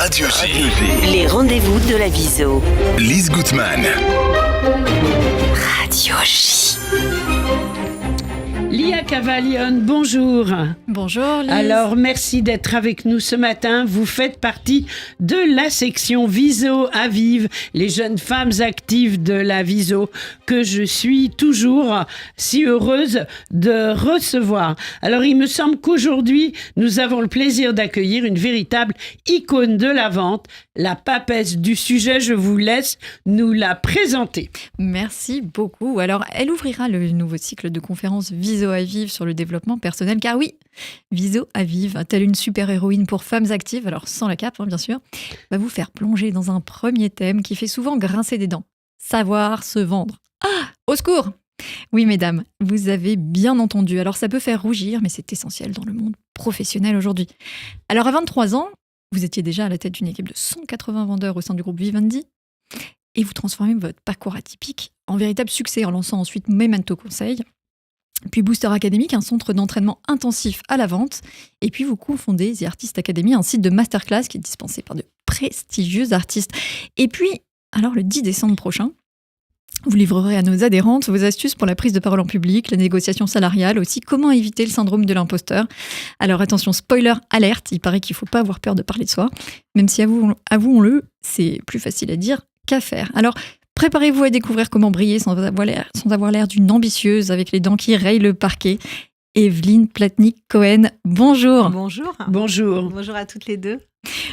Radio J. Les rendez-vous de la Viso. Lise Gutmann. Radio J. Lia Cavalion, bonjour. Bonjour Lise. Alors, merci d'être avec nous ce matin. Vous faites partie de la section Viso à Vive, les jeunes femmes actives de la Viso, que je suis toujours si heureuse de recevoir. Alors, il me semble qu'aujourd'hui, nous avons le plaisir d'accueillir une véritable icône de la vente, la papesse du sujet. Je vous laisse nous la présenter. Merci beaucoup. Alors, elle ouvrira le nouveau cycle de conférences Viso à Vive sur le développement personnel. Car oui, Viso à Vive, telle une super-héroïne pour femmes actives, alors sans la cape, bien sûr, va vous faire plonger dans un premier thème qui fait souvent grincer des dents. Savoir se vendre. Ah, au secours! Oui, mesdames, vous avez bien entendu. Alors, ça peut faire rougir, mais c'est essentiel dans le monde professionnel aujourd'hui. Alors, à 23 ans, vous étiez déjà à la tête d'une équipe de 180 vendeurs au sein du groupe Vivendi et vous transformez votre parcours atypique en véritable succès en lançant ensuite Memento Conseil, puis Booster Academic, un centre d'entraînement intensif à la vente, et puis vous cofondez The Artist Academy, un site de masterclass qui est dispensé par de prestigieux artistes. Et puis, alors le 10 décembre prochain, vous livrerez à nos adhérentes vos astuces pour la prise de parole en public, la négociation salariale, aussi comment éviter le syndrome de l'imposteur. Alors attention, spoiler alerte, il paraît qu'il ne faut pas avoir peur de parler de soi, même si avouons-le, c'est plus facile à dire qu'à faire. Alors préparez-vous à découvrir comment briller sans avoir l'air d'une ambitieuse avec les dents qui rayent le parquet. Evelyne Platnik-Cohen, bonjour. Bonjour. Bonjour. Bonjour à toutes les deux.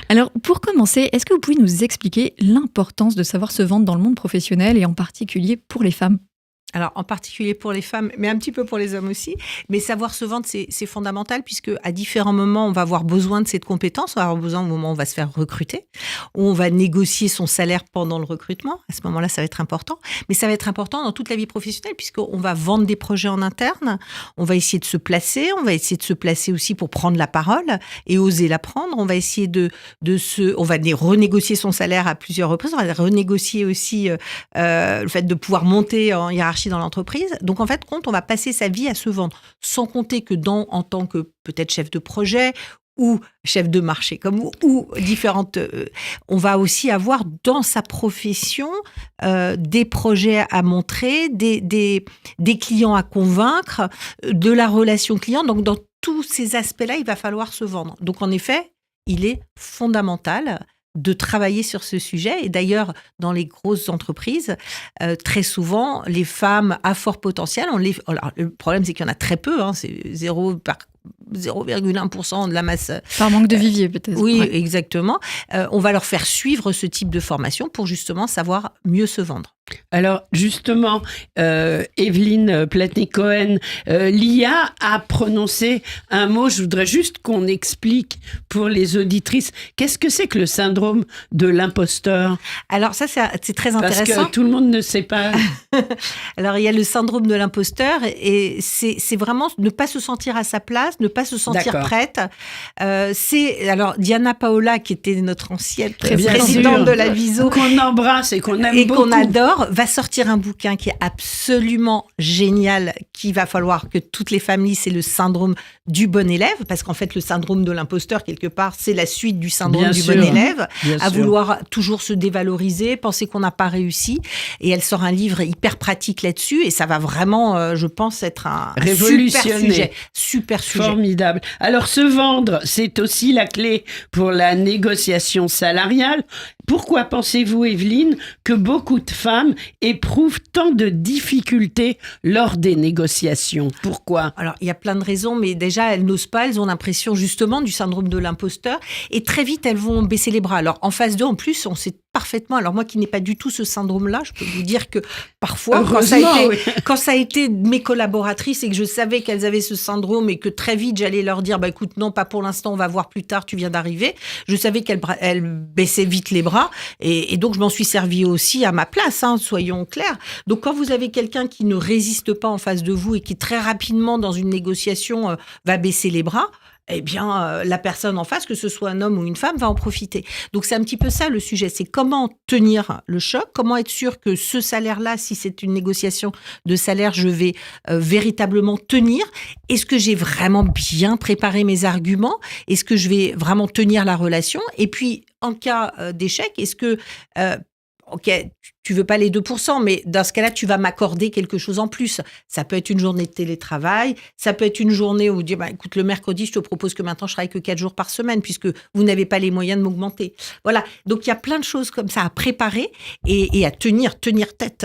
Alors, pour commencer, est-ce que vous pouvez nous expliquer l'importance de savoir se vendre dans le monde professionnel et en particulier pour les femmes ? Alors, en particulier pour les femmes, mais un petit peu pour les hommes aussi. Mais savoir se vendre, c'est fondamental puisque à différents moments, on va avoir besoin de cette compétence. On va avoir besoin au moment où on va se faire recruter, où on va négocier son salaire pendant le recrutement. À ce moment-là, ça va être important. Mais ça va être important dans toute la vie professionnelle puisqu'on va vendre des projets en interne. On va essayer de se placer. On va essayer de se placer aussi pour prendre la parole et oser la prendre. On va essayer on va renégocier son salaire à plusieurs reprises. On va renégocier aussi le fait de pouvoir monter en hiérarchie dans l'entreprise. Donc, en fait, on va passer sa vie à se vendre. Sans compter que en tant que peut-être chef de projet ou chef de marché, ou différentes... on va aussi avoir dans sa profession des projets à montrer, des clients à convaincre, de la relation client. Donc, dans tous ces aspects-là, il va falloir se vendre. Donc, en effet, il est fondamental de travailler sur ce sujet. Et d'ailleurs, dans les grosses entreprises, très souvent, les femmes à fort potentiel, alors, le problème, c'est qu'il y en a très peu, c'est 0,1% de la masse. Par manque de vivier, peut-être. Oui, ouais. Exactement. On va leur faire suivre ce type de formation pour justement savoir mieux se vendre. Alors, justement, Evelyne Platnik-Cohen, Lia a prononcé un mot, je voudrais juste qu'on explique pour les auditrices, qu'est-ce que c'est que le syndrome de l'imposteur ? Alors ça, c'est très intéressant. Parce que tout le monde ne sait pas. Alors, il y a le syndrome de l'imposteur et c'est vraiment ne pas se sentir à sa place, ne pas se sentir prête. Alors, Diana Paola, qui était notre ancienne présidente de la Viso, qu'on embrasse et qu'on aime et beaucoup. qu'on adore, va sortir un bouquin qui est absolument génial, qu'il va falloir que toutes les familles, c'est le syndrome du bon élève, parce qu'en fait, le syndrome de l'imposteur, quelque part, c'est la suite du syndrome du bon élève, à vouloir toujours se dévaloriser, penser qu'on n'a pas réussi. Et elle sort un livre hyper pratique là-dessus, et ça va vraiment, je pense, être un super sujet. Formidable. Alors, se vendre, c'est aussi la clé pour la négociation salariale. Pourquoi pensez-vous, Evelyne, que beaucoup de femmes éprouvent tant de difficultés lors des négociations ? Pourquoi ? Alors, il y a plein de raisons, mais déjà, elles n'osent pas, elles ont l'impression justement du syndrome de l'imposteur, et très vite, elles vont baisser les bras. Alors, en phase 2, en plus, on sait parfaitement, alors moi qui n'ai pas du tout ce syndrome-là, je peux vous dire que parfois, quand ça a été mes collaboratrices et que je savais qu'elles avaient ce syndrome et que très vite, j'allais leur dire, écoute, non, pas pour l'instant, on va voir plus tard, tu viens d'arriver, je savais qu'elles baissaient vite les bras, et donc je m'en suis servi aussi à ma place, soyons clairs. Donc quand vous avez quelqu'un qui ne résiste pas en face de vous et qui très rapidement dans une négociation va baisser les bras, eh bien, la personne en face, que ce soit un homme ou une femme, va en profiter. Donc, c'est un petit peu ça le sujet. C'est comment tenir le choc, comment être sûr que ce salaire-là, si c'est une négociation de salaire, je vais véritablement tenir. Est-ce que j'ai vraiment bien préparé mes arguments ? Est-ce que je vais vraiment tenir la relation ? Et puis, en cas d'échec, est-ce que ok, tu veux pas les 2%, mais dans ce cas-là, tu vas m'accorder quelque chose en plus. Ça peut être une journée de télétravail, ça peut être une journée où vous dites, écoute, le mercredi, je te propose que maintenant je travaille que 4 jours par semaine, puisque vous n'avez pas les moyens de m'augmenter. Voilà. Donc, il y a plein de choses comme ça à préparer et à tenir tête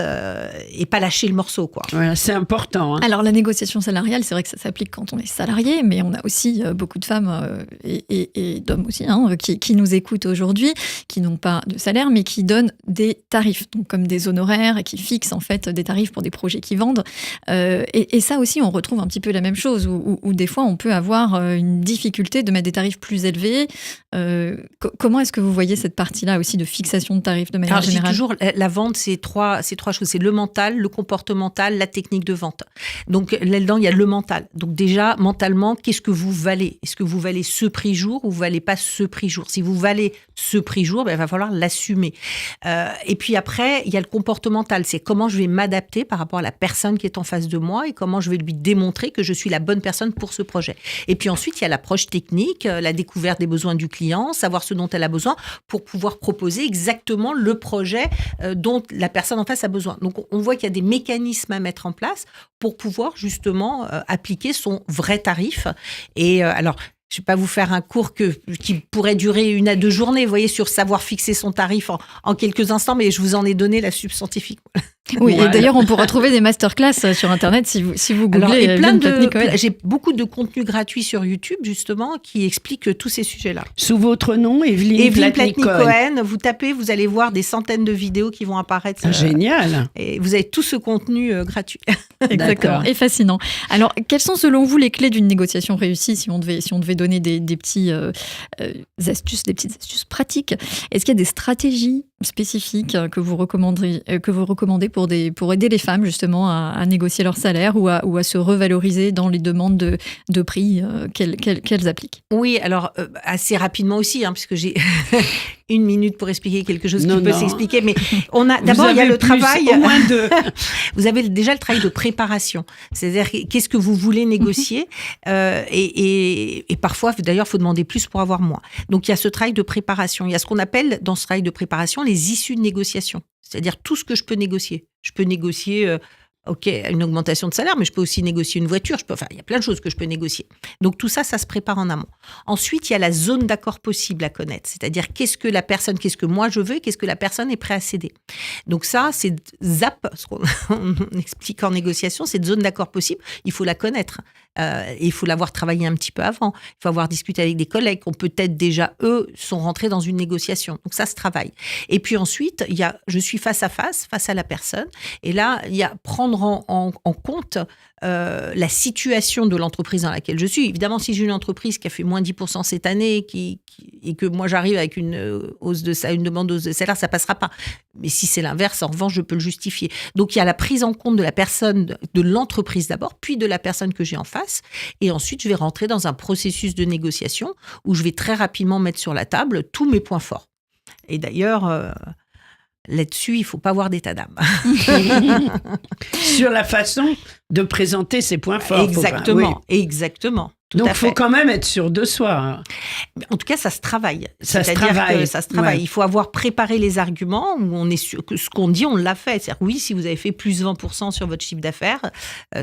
et pas lâcher le morceau, quoi. Voilà, c'est important. Hein. Alors, la négociation salariale, c'est vrai que ça s'applique quand on est salarié, mais on a aussi beaucoup de femmes et d'hommes aussi qui nous écoutent aujourd'hui, qui n'ont pas de salaire, mais qui donnent des tarifs, donc comme des honoraires, et qui fixent en fait des tarifs pour des projets qu'ils vendent. Et ça aussi, on retrouve un petit peu la même chose, où des fois, on peut avoir une difficulté de mettre des tarifs plus élevés. Comment est-ce que vous voyez cette partie-là aussi de fixation de tarifs de manière générale ? Je dis toujours, la vente, c'est trois choses. C'est le mental, le comportemental, la technique de vente. Donc, là-dedans, il y a le mental. Donc, déjà, mentalement, qu'est-ce que vous valez ? Est-ce que vous valez ce prix jour ou vous valez pas ce prix jour ? Si vous valez ce prix jour, il va falloir l'assumer. Et puis après, il y a le comportemental. C'est comment je vais m'adapter par rapport à la personne qui est en face de moi et comment je vais lui démontrer que je suis la bonne personne pour ce projet. Et puis ensuite, il y a l'approche technique, la découverte des besoins du client, savoir ce dont elle a besoin pour pouvoir proposer exactement le projet dont la personne en face a besoin. Donc, on voit qu'il y a des mécanismes à mettre en place pour pouvoir justement appliquer son vrai tarif. Et alors, je ne vais pas vous faire un cours qui pourrait durer 1 à 2 journées, vous voyez, sur savoir fixer son tarif en quelques instants, mais je vous en ai donné la subscientifique. Oui, voilà. Et d'ailleurs, on pourra trouver des masterclass sur Internet si vous googlez. Alors, j'ai beaucoup de contenu gratuit sur YouTube, justement, qui explique tous ces sujets-là. Sous votre nom, Evelyne Platnik-Cohen. Vous tapez, vous allez voir des centaines de vidéos qui vont apparaître. Génial. Et vous avez tout ce contenu gratuit. Exactement. Et fascinant. Alors, quelles sont selon vous les clés d'une négociation réussie, si on devait donner des petites astuces pratiques? Est-ce qu'il y a des stratégies spécifiques que vous recommandez pour aider les femmes justement à négocier leur salaire ou à se revaloriser dans les demandes de prix qu'elles appliquent? Oui, alors assez rapidement aussi, puisque j'ai 1 minute pour expliquer quelque chose qui peut s'expliquer. Mais d'abord, il y a le travail. Vous avez déjà le travail de préparation. C'est-à-dire, qu'est-ce que vous voulez négocier et parfois, d'ailleurs, il faut demander plus pour avoir moins. Donc, il y a ce travail de préparation. Il y a ce qu'on appelle, dans ce travail de préparation, les issues de négociation. C'est-à-dire tout ce que je peux négocier. Je peux négocier une augmentation de salaire, mais je peux aussi négocier une voiture. Il y a plein de choses que je peux négocier. Donc, tout ça, ça se prépare en amont. Ensuite, il y a la zone d'accord possible à connaître. C'est-à-dire, qu'est-ce que moi je veux et qu'est-ce que la personne est prête à céder. Donc, ça, c'est ce qu'on explique en négociation, cette zone d'accord possible, il faut la connaître. Il faut l'avoir travaillé un petit peu avant. Il faut avoir discuté avec des collègues qui ont peut-être déjà, eux, sont rentrés dans une négociation. Donc, ça se travaille. Et puis ensuite, il y a je suis face à la personne. Et là, il y a prendre en compte la situation de l'entreprise dans laquelle je suis. Évidemment, si j'ai une entreprise qui a fait moins 10% cette année et que moi, j'arrive avec une demande de hausse de salaire, ça ne passera pas. Mais si c'est l'inverse, en revanche, je peux le justifier. Donc, il y a la prise en compte de la personne, de l'entreprise d'abord, puis de la personne que j'ai en face. Et ensuite, je vais rentrer dans un processus de négociation où je vais très rapidement mettre sur la table tous mes points forts. Et d'ailleurs, là-dessus, il ne faut pas avoir d'état d'âme. Sur la façon de présenter ses points forts. Exactement, exactement. Donc, il faut quand même être sûr de soi. En tout cas, ça se travaille. Ça se travaille. Ouais. Il faut avoir préparé les arguments où on est sûr que ce qu'on dit, on l'a fait. C'est-à-dire, oui, si vous avez fait plus 20% sur votre chiffre d'affaires,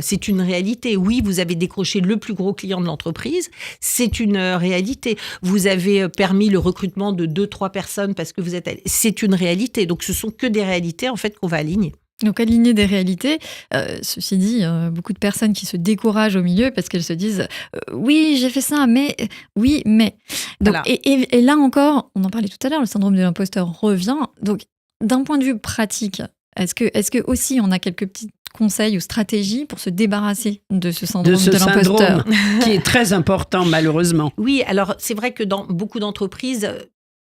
c'est une réalité. Oui, vous avez décroché le plus gros client de l'entreprise, c'est une réalité. Vous avez permis le recrutement de 2-3 personnes parce que c'est une réalité. Donc, ce sont que des réalités, en fait, qu'on va aligner. Donc, aligner des réalités, ceci dit, beaucoup de personnes qui se découragent au milieu parce qu'elles se disent oui, j'ai fait ça, mais oui, mais. Donc, voilà. Et là encore, on en parlait tout à l'heure, le syndrome de l'imposteur revient. Donc, d'un point de vue pratique, est-ce que aussi on a quelques petits conseils ou stratégies pour se débarrasser de ce syndrome de l'imposteur qui est très important, malheureusement? Oui, alors c'est vrai que dans beaucoup d'entreprises,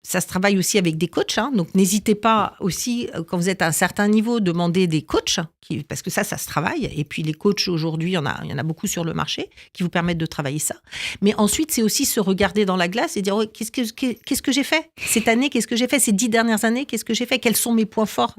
ça se travaille aussi avec des coachs, donc n'hésitez pas aussi, quand vous êtes à un certain niveau, demander des coachs, parce que ça se travaille. Et puis les coachs, aujourd'hui, il y en a beaucoup sur le marché qui vous permettent de travailler ça. Mais ensuite, c'est aussi se regarder dans la glace et dire qu'est-ce que j'ai fait cette année, qu'est-ce que j'ai fait ces 10 dernières années, qu'est-ce que j'ai fait, quels sont mes points forts,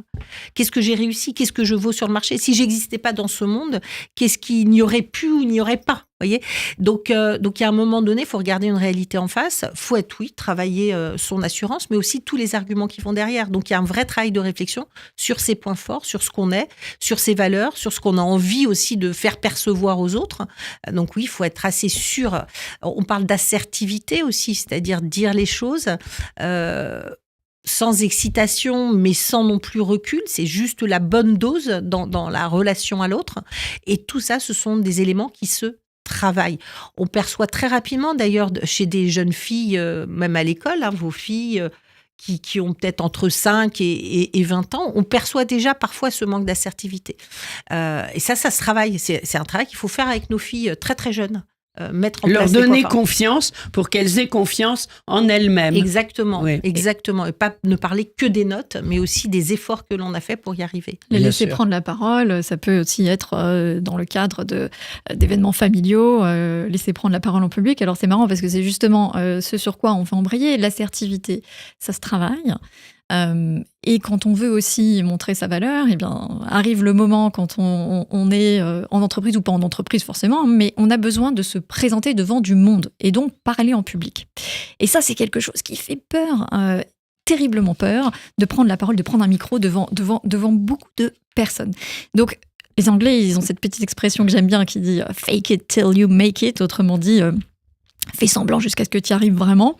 qu'est-ce que j'ai réussi, qu'est-ce que je vaux sur le marché. Si j'existais pas dans ce monde, qu'est-ce qu'il n'y aurait pu ou il n'y aurait pas. Voyez, donc il y a un moment donné, il faut regarder une réalité en face. Faut être travailler son assurance, mais aussi tous les arguments qui vont derrière. Donc il y a un vrai travail de réflexion sur ses points forts, sur ce qu'on est, sur ses valeurs, sur ce qu'on a envie aussi de faire percevoir aux autres. Donc oui, il faut être assez sûr. On parle d'assertivité aussi, c'est-à-dire dire les choses. Sans excitation, mais sans non plus recul. C'est juste la bonne dose dans la relation à l'autre. Et tout ça, ce sont des éléments qui se travaillent. On perçoit très rapidement, d'ailleurs, chez des jeunes filles, même à l'école, vos filles qui ont peut-être entre 5 et 20 ans, on perçoit déjà parfois ce manque d'assertivité. Et ça se travaille. C'est un travail qu'il faut faire avec nos filles très, très jeunes. Mettre en leur place donner confiance pour qu'elles aient confiance en elles-mêmes. Exactement, Oui. exactement. Et pas ne parler que des notes, mais aussi des efforts que l'on a fait pour y arriver. Les Bien laisser sûr. prendre la parole, ça peut aussi être dans le cadre d'événements familiaux, laisser prendre la parole en public. Alors c'est marrant parce que c'est justement ce sur quoi on va embrayer, l'assertivité. Ça se travaille. Et quand on veut aussi montrer sa valeur, eh bien, arrive le moment quand on est en entreprise ou pas en entreprise forcément, mais on a besoin de se présenter devant du monde et donc parler en public. Et ça, c'est quelque chose qui fait peur, terriblement peur, de prendre la parole, de prendre un micro devant beaucoup de personnes. Donc, les Anglais, ils ont cette petite expression que j'aime bien qui dit « fake it till you make it », autrement dit fais semblant jusqu'à ce que tu y arrives vraiment.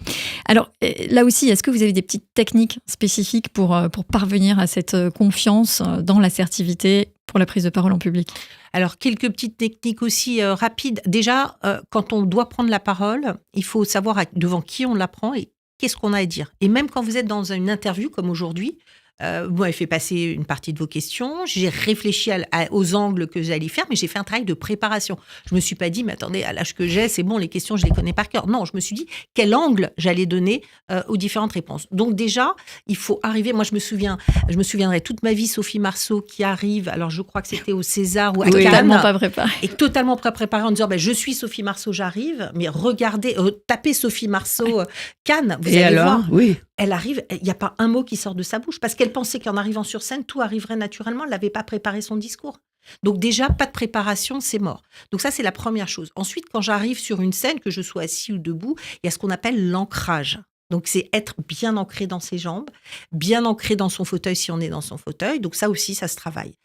Alors là aussi, est-ce que vous avez des petites techniques spécifiques pour parvenir à cette confiance dans l'assertivité pour la prise de parole en public ? Alors, quelques petites techniques aussi rapides. Déjà, quand on doit prendre la parole, il faut savoir devant qui on la prend et qu'est-ce qu'on a à dire. Et même quand vous êtes dans une interview comme aujourd'hui, vous m'avez fait passer une partie de vos questions, j'ai réfléchi aux angles que j'allais faire, mais j'ai fait un travail de préparation. Je me suis pas dit, mais attendez, à l'âge que j'ai, c'est bon, les questions, je les connais par cœur. Non, je me suis dit, quel angle j'allais donner aux différentes réponses. Donc déjà, il faut arriver, moi je me souviendrai toute ma vie, Sophie Marceau qui arrive, alors je crois que c'était au César ou à Cannes. Totalement pas préparée. Et totalement pas préparée en disant, je suis Sophie Marceau, j'arrive, mais regardez, tapez Sophie Marceau, Cannes, vous allez voir. Oui. Elle arrive, il n'y a pas un mot qui sort de sa bouche parce qu'elle pensait qu'en arrivant sur scène, tout arriverait naturellement. Elle n'avait pas préparé son discours. Donc déjà, pas de préparation, c'est mort. Donc ça, c'est la première chose. Ensuite, quand j'arrive sur une scène, que je sois assis ou debout, il y a ce qu'on appelle l'ancrage. Donc c'est être bien ancré dans ses jambes, bien ancré dans son fauteuil si on est dans son fauteuil. Donc ça aussi, ça se travaille.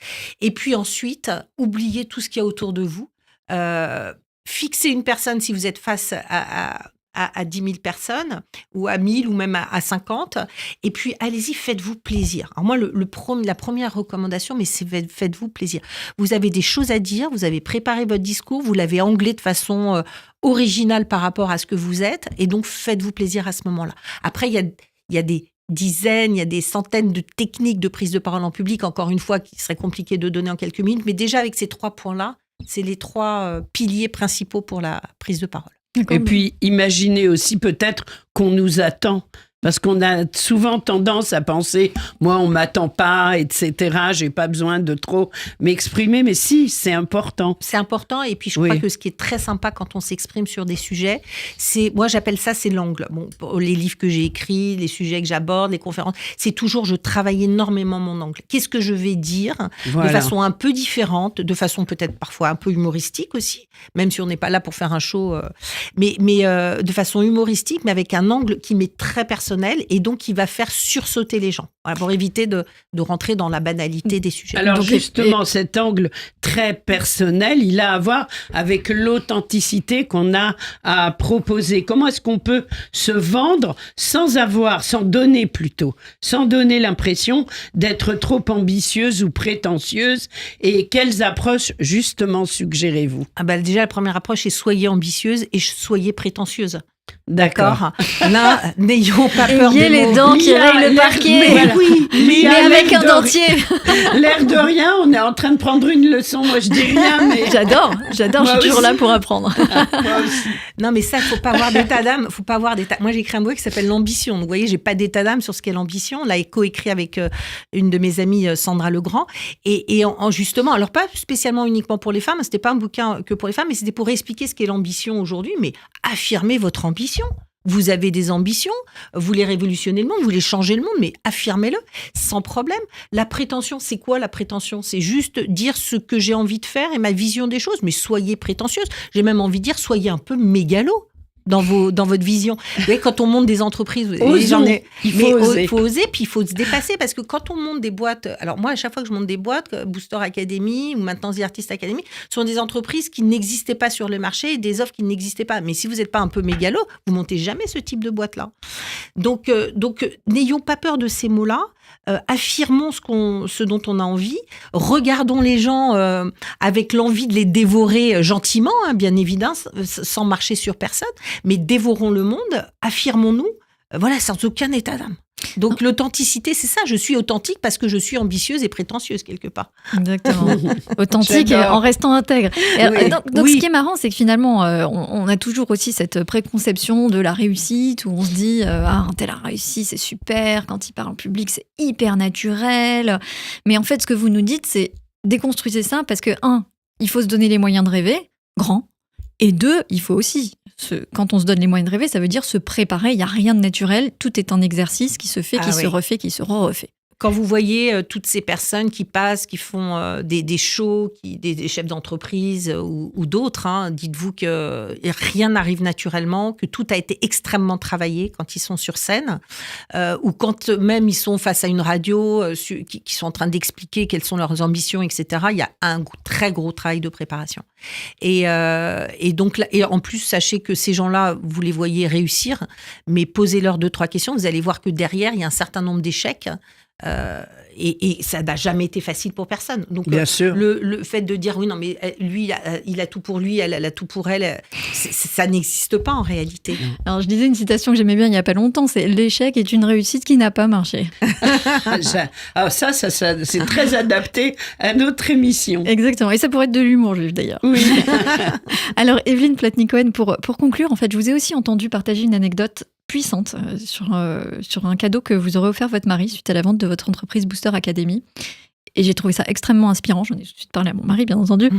Et puis ensuite, oubliez tout ce qu'il y a autour de vous. Fixez une personne si vous êtes face à 10 000 personnes, ou à 1000, ou même à 50. Et puis, allez-y, faites-vous plaisir. Alors moi, la première recommandation, mais c'est faites-vous plaisir. Vous avez des choses à dire, vous avez préparé votre discours, vous l'avez anglais de façon originale par rapport à ce que vous êtes, et donc faites-vous plaisir à ce moment-là. Après, il y a des dizaines, il y a des centaines de techniques de prise de parole en public, encore une fois, qui seraient compliquées de donner en quelques minutes, mais déjà, avec ces 3 points-là, c'est les 3 piliers principaux pour la prise de parole. Et puis, imaginez aussi peut-être qu'on nous attend. Parce qu'on a souvent tendance à penser, moi, on m'attend pas, etc. J'ai pas besoin de trop m'exprimer. Mais si, c'est important. C'est important. Et puis, je crois que ce qui est très sympa quand on s'exprime sur des sujets, moi, j'appelle ça, c'est l'angle. Bon, les livres que j'ai écrits, les sujets que j'aborde, les conférences, c'est toujours, je travaille énormément mon angle. Qu'est-ce que je vais dire de façon un peu différente, de façon peut-être parfois un peu humoristique aussi, même si on n'est pas là pour faire un show, mais de façon humoristique, mais avec un angle qui m'est très personnel et donc qui va faire sursauter les gens, pour éviter de rentrer dans la banalité des sujets. Alors donc, justement, cet angle très personnel, il a à voir avec l'authenticité qu'on a à proposer. Comment est-ce qu'on peut se vendre sans donner l'impression d'être trop ambitieuse ou prétentieuse, et quelles approches justement suggérez-vous ? Déjà, la première approche est soyez ambitieuse et soyez prétentieuse. D'accord. Là, n'ayons pas peur Ayez les dents qui rayent le parquet. Mais avec un dentier. L'air de rien, on est en train de prendre une leçon. Moi, je dis rien, mais... J'adore. Je suis toujours là pour apprendre. Moi aussi. Non, mais ça, il ne faut pas avoir d'état d'âme. Moi, j'ai écrit un bouquin qui s'appelle L'ambition. Donc, vous voyez, je n'ai pas d'état d'âme sur ce qu'est l'ambition. On l'a coécrit avec une de mes amies, Sandra Legrand. Et justement, alors pas spécialement uniquement pour les femmes, ce n'était pas un bouquin que pour les femmes, mais c'était pour expliquer ce qu'est l'ambition aujourd'hui. Mais affirmez votre ambition. Vous avez des ambitions, vous voulez révolutionner le monde, vous voulez changer le monde, mais affirmez-le sans problème. La prétention, c'est quoi la prétention? C'est juste dire ce que j'ai envie de faire et ma vision des choses, mais soyez prétentieuse. J'ai même envie de dire, soyez un peu mégalo dans votre vision. Vous voyez, quand on monte des entreprises, Il faut oser, puis il faut se dépasser, parce que quand on monte des boîtes, alors moi, à chaque fois que je monte des boîtes, Booster Academy ou maintenant The Artist Academy, sont des entreprises qui n'existaient pas sur le marché et des offres qui n'existaient pas. Mais si vous n'êtes pas un peu mégalo, vous montez jamais ce type de boîte-là. Donc, n'ayons pas peur de ces mots-là. Affirmons ce dont on a envie, regardons les gens avec l'envie de les dévorer gentiment, hein, bien évidemment, sans marcher sur personne, mais dévorons le monde, affirmons-nous, voilà, sans aucun état d'âme. Donc l'authenticité, c'est ça, je suis authentique parce que je suis ambitieuse et prétentieuse quelque part. Exactement. Authentique en restant intègre. Oui. Donc ce qui est marrant, c'est que finalement, on a toujours aussi cette préconception de la réussite où on se dit un tel a réussi, c'est super, quand il parle en public, c'est hyper naturel. Mais en fait, ce que vous nous dites, c'est déconstruisez ça parce que, il faut se donner les moyens de rêver, grand, et 2, il faut aussi, quand on se donne les moyens de rêver, ça veut dire se préparer, il n'y a rien de naturel, tout est un exercice qui se fait, se refait, qui se refait. Quand vous voyez toutes ces personnes qui passent, qui font des shows, des chefs d'entreprise ou d'autres, hein, dites-vous que rien n'arrive naturellement, que tout a été extrêmement travaillé quand ils sont sur scène, ou quand même ils sont face à une radio, qui sont en train d'expliquer quelles sont leurs ambitions, etc. Il y a un très gros travail de préparation. Et donc, et en plus, sachez que ces gens-là, vous les voyez réussir, mais posez-leur 2-3 questions, vous allez voir que derrière, il y a un certain nombre d'échecs. Et ça n'a jamais été facile pour personne. Donc, bien sûr. Le fait de dire, oui, non, mais lui, il a tout pour lui, elle a tout pour elle, ça n'existe pas en réalité. Alors, je disais une citation que j'aimais bien il n'y a pas longtemps, c'est « L'échec est une réussite qui n'a pas marché ». Ça, c'est très adapté à notre émission. Exactement. Et ça pourrait être de l'humour juif, d'ailleurs. Oui. Alors, Evelyne Platnik-Cohen, pour conclure, en fait, je vous ai aussi entendu partager une anecdote puissante sur un cadeau que vous aurez offert votre mari suite à la vente de votre entreprise Booster Academy. Et j'ai trouvé ça extrêmement inspirant. J'en ai tout de suite parlé à mon mari, bien entendu.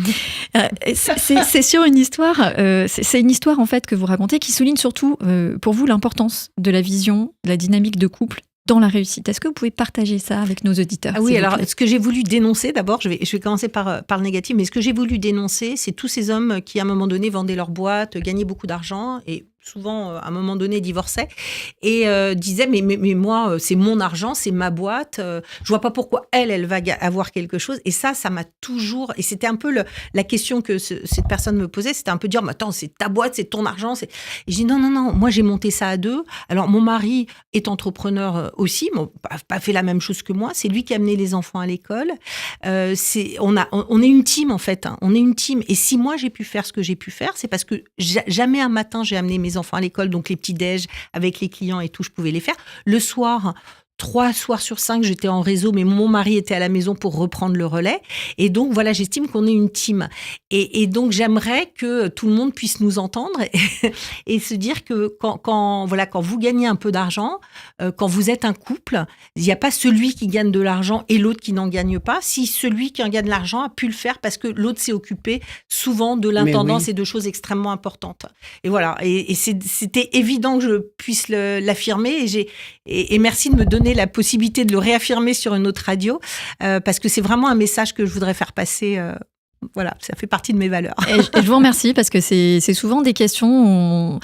C'est sur une histoire, c'est une histoire en fait que vous racontez qui souligne surtout pour vous l'importance de la vision, de la dynamique de couple dans la réussite. Est-ce que vous pouvez partager ça avec nos auditeurs? Oui, alors ce que j'ai voulu dénoncer, d'abord, je vais commencer par le négatif, mais ce que j'ai voulu dénoncer, c'est tous ces hommes qui, à un moment donné, vendaient leur boîte, gagnaient beaucoup d'argent et souvent, à un moment donné, divorçaient et disaient mais moi, c'est mon argent, c'est ma boîte, je vois pas pourquoi elle va avoir quelque chose. Et ça m'a toujours... Et c'était un peu la question que cette personne me posait, c'était un peu dire, mais attends, c'est ta boîte, c'est ton argent. Et je dis non, moi j'ai monté ça à 2. Alors mon mari est entrepreneur aussi, bon, pas fait la même chose que moi, c'est lui qui a amené les enfants à l'école. On est une team en fait, hein. On est une team. Et si moi j'ai pu faire ce que j'ai pu faire, c'est parce que jamais un matin j'ai amené mes enfants à l'école, donc les petits déj avec les clients et tout, je pouvais les faire. Le soir, 3 soirs sur 5, j'étais en réseau, mais mon mari était à la maison pour reprendre le relais. Et donc, voilà, j'estime qu'on est une team. Et donc, j'aimerais que tout le monde puisse nous entendre et se dire que quand vous gagnez un peu d'argent, quand vous êtes un couple, il n'y a pas celui qui gagne de l'argent et l'autre qui n'en gagne pas. Si celui qui en gagne de l'argent a pu le faire parce que l'autre s'est occupé souvent de l'intendance et de choses extrêmement importantes. Et voilà. Et c'était évident que je puisse l'affirmer. Et merci de me donner la possibilité de le réaffirmer sur une autre radio, parce que c'est vraiment un message que je voudrais faire passer. Voilà, ça fait partie de mes valeurs. Et je vous remercie parce que c'est souvent des questions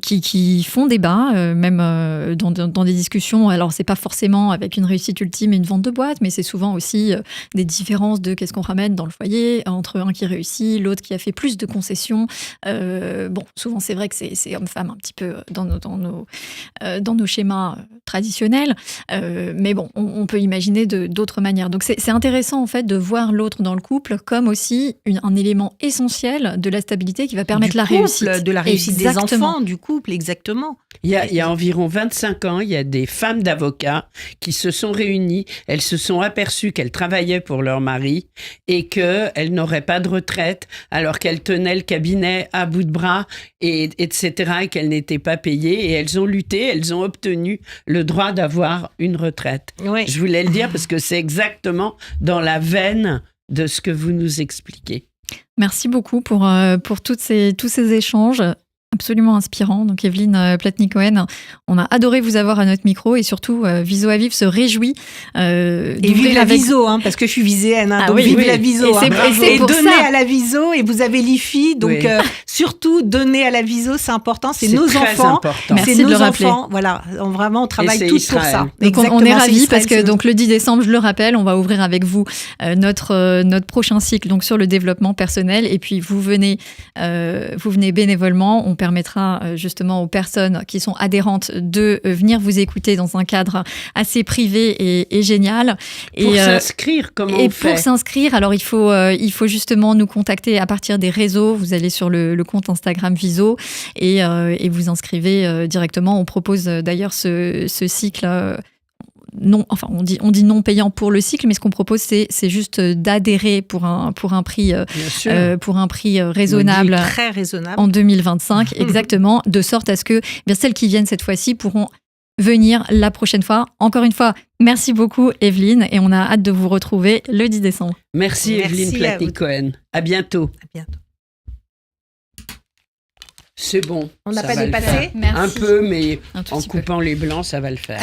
qui font débat, même dans des discussions. Alors, c'est pas forcément avec une réussite ultime et une vente de boîte, mais c'est souvent aussi des différences de qu'est-ce qu'on ramène dans le foyer entre un qui réussit, l'autre qui a fait plus de concessions. Bon, souvent, c'est vrai que c'est homme-femme un petit peu dans nos schémas traditionnels. Mais bon, on peut imaginer d'autres manières. Donc, c'est intéressant, en fait, de voir l'autre dans le couple comme aussi un élément essentiel de la stabilité qui va permettre la réussite. De la réussite des enfants, du couple, exactement. Il y a environ 25 ans, il y a des femmes d'avocats qui se sont réunies. Elles se sont aperçues qu'elles travaillaient pour leur mari et qu'elles n'auraient pas de retraite alors qu'elles tenaient le cabinet à bout de bras, etc. et qu'elles n'étaient pas payées. Et elles ont lutté, elles ont obtenu le droit d'avoir une retraite. Oui. Je voulais le dire parce que c'est exactement dans la veine de ce que vous nous expliquez. Merci beaucoup pour tous ces échanges. Absolument inspirant. Donc Evelyne Platnik-Cohen, on a adoré vous avoir à notre micro et surtout Viso à Vivre se réjouit. Et vive la Viso, hein, parce que je suis viséenne, hein, donc vive la Viso. Et donnez à la Viso, et vous avez l'IFI, donc surtout donner à la Viso, c'est important, c'est nos enfants. Merci c'est de le nos rappeler. enfants, voilà, on travaille tous pour ça. Donc on est ravis parce que donc le 10 décembre, je le rappelle, on va ouvrir avec vous notre prochain cycle donc sur le développement personnel et puis vous venez bénévolement, on permettra justement aux personnes qui sont adhérentes de venir vous écouter dans un cadre assez privé et génial. Pour s'inscrire, comment on fait ? Pour s'inscrire, alors il faut justement nous contacter à partir des réseaux. Vous allez sur le compte Instagram Viso et vous inscrivez directement. On propose d'ailleurs ce cycle. On dit non payant pour le cycle, mais ce qu'on propose, c'est juste d'adhérer pour un prix raisonnable, très raisonnable en 2025, exactement, de sorte à ce que celles qui viennent cette fois-ci pourront venir la prochaine fois. Encore une fois, merci beaucoup Evelyne, et on a hâte de vous retrouver le 10 décembre. Merci Evelyne Platnik-Cohen. À bientôt. C'est bon. On n'a pas dépassé. Un peu, mais un tout en petit peu. coupant les blancs, ça va le faire.